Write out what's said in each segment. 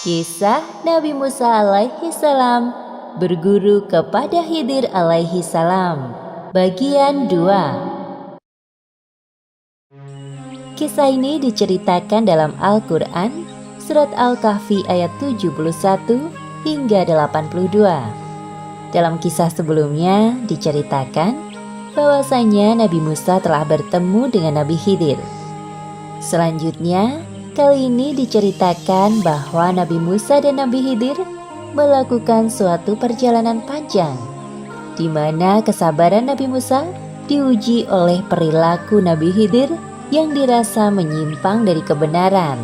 Kisah Nabi Musa alaihi salam berguru kepada Khidir alaihi salam. Bagian 2. Kisah ini diceritakan dalam Al-Quran, Surat Al-Kahfi ayat 71 hingga 82. Dalam kisah sebelumnya diceritakan bahwasanya Nabi Musa telah bertemu dengan Nabi Khidir. Selanjutnya, kali ini diceritakan bahwa Nabi Musa dan Nabi Khidir melakukan suatu perjalanan panjang, di mana kesabaran Nabi Musa diuji oleh perilaku Nabi Khidir yang dirasa menyimpang dari kebenaran.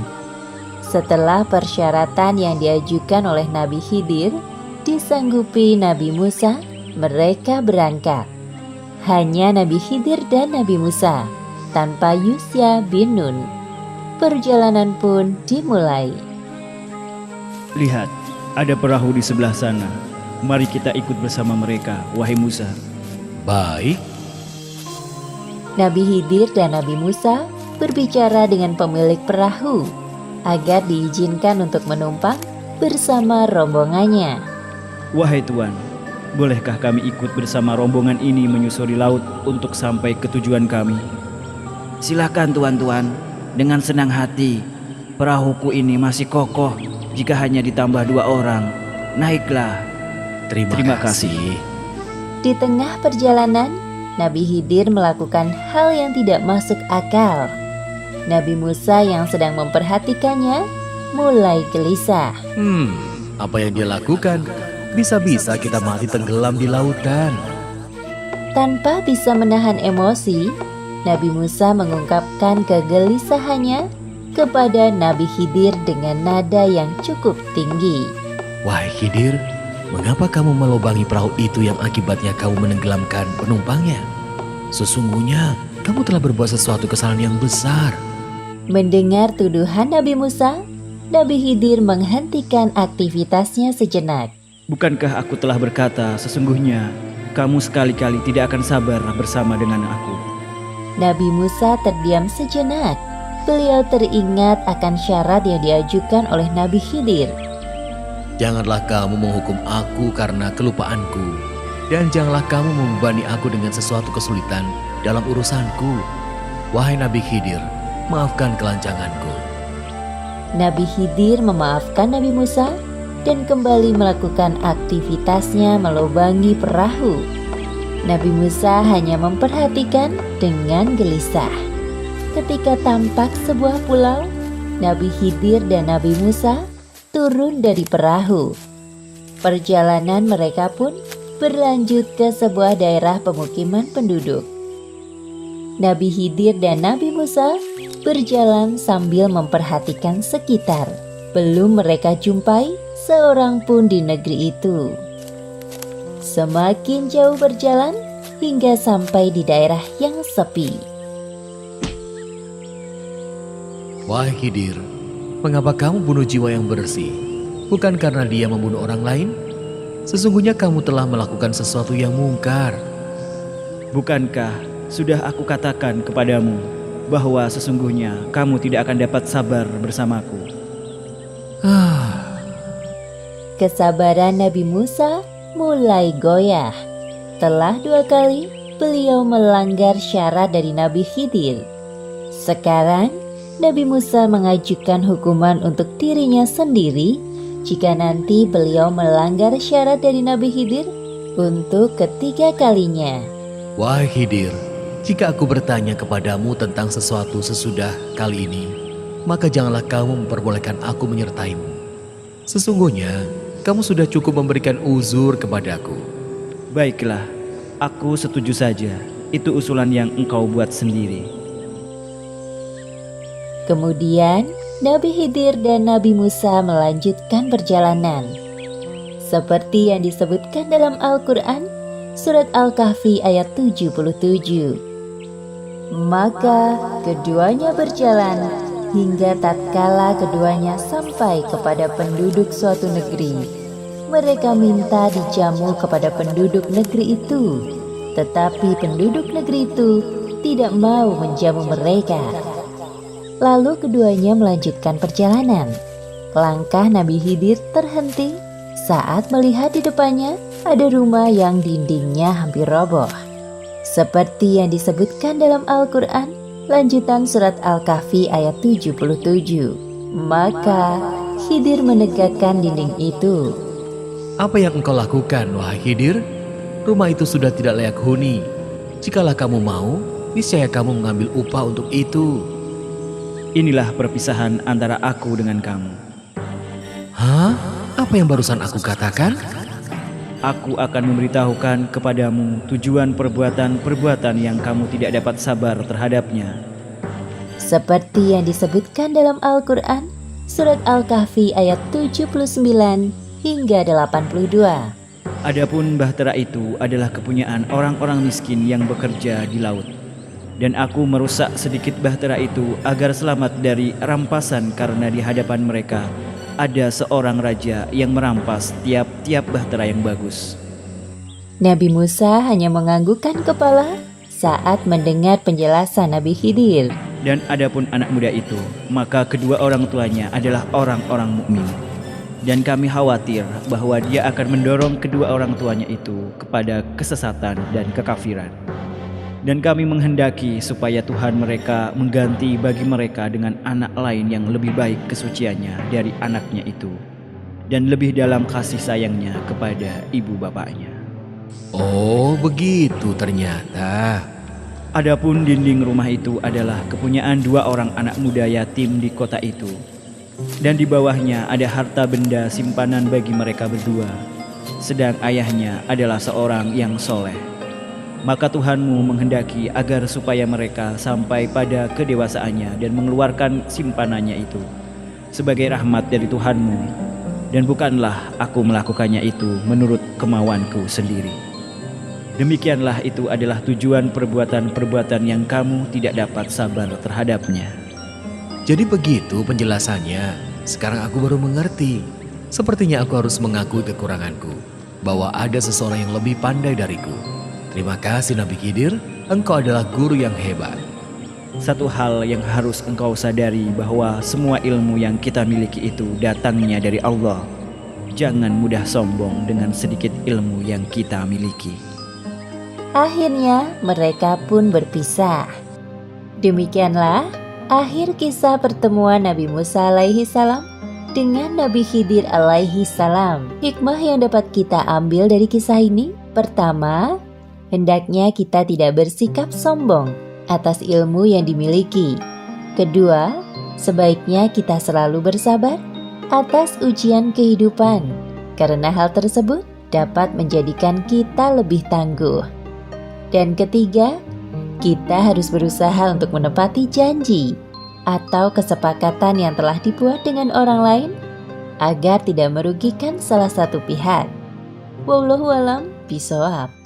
Setelah persyaratan yang diajukan oleh Nabi Khidir disanggupi Nabi Musa, mereka berangkat. Hanya Nabi Khidir dan Nabi Musa, tanpa Yusya bin Nun. Perjalanan pun dimulai. Lihat, ada perahu di sebelah sana. Mari kita ikut bersama mereka, wahai Musa. Baik. Nabi Khidir dan Nabi Musa berbicara dengan pemilik perahu agar diizinkan untuk menumpang bersama rombongannya. Wahai Tuan, bolehkah kami ikut bersama rombongan ini menyusuri laut untuk sampai ke tujuan kami? Silakan tuan-tuan, dengan senang hati. Perahuku ini masih kokoh jika hanya ditambah 2 orang. Naiklah. Terima kasih. Di tengah perjalanan, Nabi Khidir melakukan hal yang tidak masuk akal. Nabi Musa yang sedang memperhatikannya mulai gelisah. Apa yang dia lakukan? Bisa-bisa kita mati tenggelam di lautan. Tanpa bisa menahan emosi, Nabi Musa mengungkapkan kegelisahannya kepada Nabi Khidir dengan nada yang cukup tinggi. Wahai Khidir, mengapa kamu melubangi perahu itu yang akibatnya kamu menenggelamkan penumpangnya? Sesungguhnya kamu telah berbuat sesuatu kesalahan yang besar. Mendengar tuduhan Nabi Musa, Nabi Khidir menghentikan aktivitasnya sejenak. Bukankah aku telah berkata, sesungguhnya kamu sekali-kali tidak akan sabar bersama dengan aku? Nabi Musa terdiam sejenak. Beliau teringat akan syarat yang diajukan oleh Nabi Khidir. Janganlah kamu menghukum aku karena kelupaanku, dan janganlah kamu membebani aku dengan sesuatu kesulitan dalam urusanku. Wahai Nabi Khidir, maafkan kelancanganku. Nabi Khidir memaafkan Nabi Musa dan kembali melakukan aktivitasnya melubangi perahu. Nabi Musa hanya memperhatikan dengan gelisah. Ketika tampak sebuah pulau, Nabi Khidir dan Nabi Musa turun dari perahu. Perjalanan mereka pun berlanjut ke sebuah daerah pemukiman penduduk. Nabi Khidir dan Nabi Musa berjalan sambil memperhatikan sekitar. Belum mereka jumpai seorang pun di negeri itu. Semakin jauh berjalan hingga sampai di daerah yang sepi. Wahai Khidir, mengapa kamu bunuh jiwa yang bersih? Bukan karena dia membunuh orang lain? Sesungguhnya kamu telah melakukan sesuatu yang mungkar. Bukankah sudah aku katakan kepadamu bahwa sesungguhnya kamu tidak akan dapat sabar bersamaku? Kesabaran Nabi Musa mulai goyah. Telah 2 kali beliau melanggar syarat dari Nabi Khidir. Sekarang Nabi Musa mengajukan hukuman untuk dirinya sendiri jika nanti beliau melanggar syarat dari Nabi Khidir untuk ketiga kalinya. Wahai Khidir, jika aku bertanya kepadamu tentang sesuatu sesudah kali ini, maka janganlah kamu memperbolehkan aku menyertaimu. Sesungguhnya kamu sudah cukup memberikan uzur kepadaku. Baiklah, aku setuju saja. Itu usulan yang engkau buat sendiri. Kemudian Nabi Khidir dan Nabi Musa melanjutkan perjalanan. Seperti yang disebutkan dalam Al-Quran, Surat Al-Kahfi ayat 77. Maka keduanya berjalan hingga tatkala keduanya sampai kepada penduduk suatu negeri. Mereka minta dijamu kepada penduduk negeri itu, tetapi penduduk negeri itu tidak mau menjamu mereka. Lalu keduanya melanjutkan perjalanan. Langkah Nabi Khidir terhenti saat melihat di depannya ada rumah yang dindingnya hampir roboh. Seperti yang disebutkan dalam Al-Quran, lanjutan surat Al-Kahfi ayat 77. Maka Khidir menegakkan dinding itu. Apa yang engkau lakukan, wahai Khidir? Rumah itu sudah tidak layak huni. Jikalau kamu mau, niscaya kamu mengambil upah untuk itu. Inilah perpisahan antara aku dengan kamu. Hah? Apa yang barusan aku katakan? Aku akan memberitahukan kepadamu tujuan perbuatan-perbuatan yang kamu tidak dapat sabar terhadapnya. Seperti yang disebutkan dalam Al-Quran, surat Al-Kahfi ayat 79 hingga 82. Adapun bahtera itu adalah kepunyaan orang-orang miskin yang bekerja di laut. Dan aku merusak sedikit bahtera itu agar selamat dari rampasan karena di hadapan mereka ada seorang raja yang merampas tiap-tiap bahtera yang bagus. Nabi Musa hanya menganggukkan kepala saat mendengar penjelasan Nabi Khidir. Dan adapun anak muda itu, maka kedua orang tuanya adalah orang-orang mukmin. Dan kami khawatir bahwa dia akan mendorong kedua orang tuanya itu kepada kesesatan dan kekafiran. Dan kami menghendaki supaya Tuhan mereka mengganti bagi mereka dengan anak lain yang lebih baik kesuciannya dari anaknya itu, dan lebih dalam kasih sayangnya kepada ibu bapaknya. Oh, begitu ternyata. Adapun dinding rumah itu adalah kepunyaan dua orang anak muda yatim di kota itu. Dan di bawahnya ada harta benda simpanan bagi mereka berdua, sedang ayahnya adalah seorang yang soleh. Maka Tuhanmu menghendaki agar supaya mereka sampai pada kedewasaannya dan mengeluarkan simpanannya itu sebagai rahmat dari Tuhanmu, dan bukanlah aku melakukannya itu menurut kemauanku sendiri. Demikianlah itu adalah tujuan perbuatan-perbuatan yang kamu tidak dapat sabar terhadapnya. Jadi begitu penjelasannya. Sekarang aku baru mengerti. Sepertinya aku harus mengakui kekuranganku, bahwa ada seseorang yang lebih pandai dariku. Terima kasih Nabi Khidir, engkau adalah guru yang hebat. Satu hal yang harus engkau sadari bahwa semua ilmu yang kita miliki itu datangnya dari Allah. Jangan mudah sombong dengan sedikit ilmu yang kita miliki. Akhirnya mereka pun berpisah. Demikianlah akhir kisah pertemuan Nabi Musa alaihi salam dengan Nabi Khidir alaihi salam. Hikmah yang dapat kita ambil dari kisah ini, pertama, hendaknya kita tidak bersikap sombong atas ilmu yang dimiliki. Kedua, sebaiknya kita selalu bersabar atas ujian kehidupan, karena hal tersebut dapat menjadikan kita lebih tangguh. Dan ketiga, kita harus berusaha untuk menepati janji atau kesepakatan yang telah dibuat dengan orang lain agar tidak merugikan salah satu pihak. Wallahu a'lam bishawab.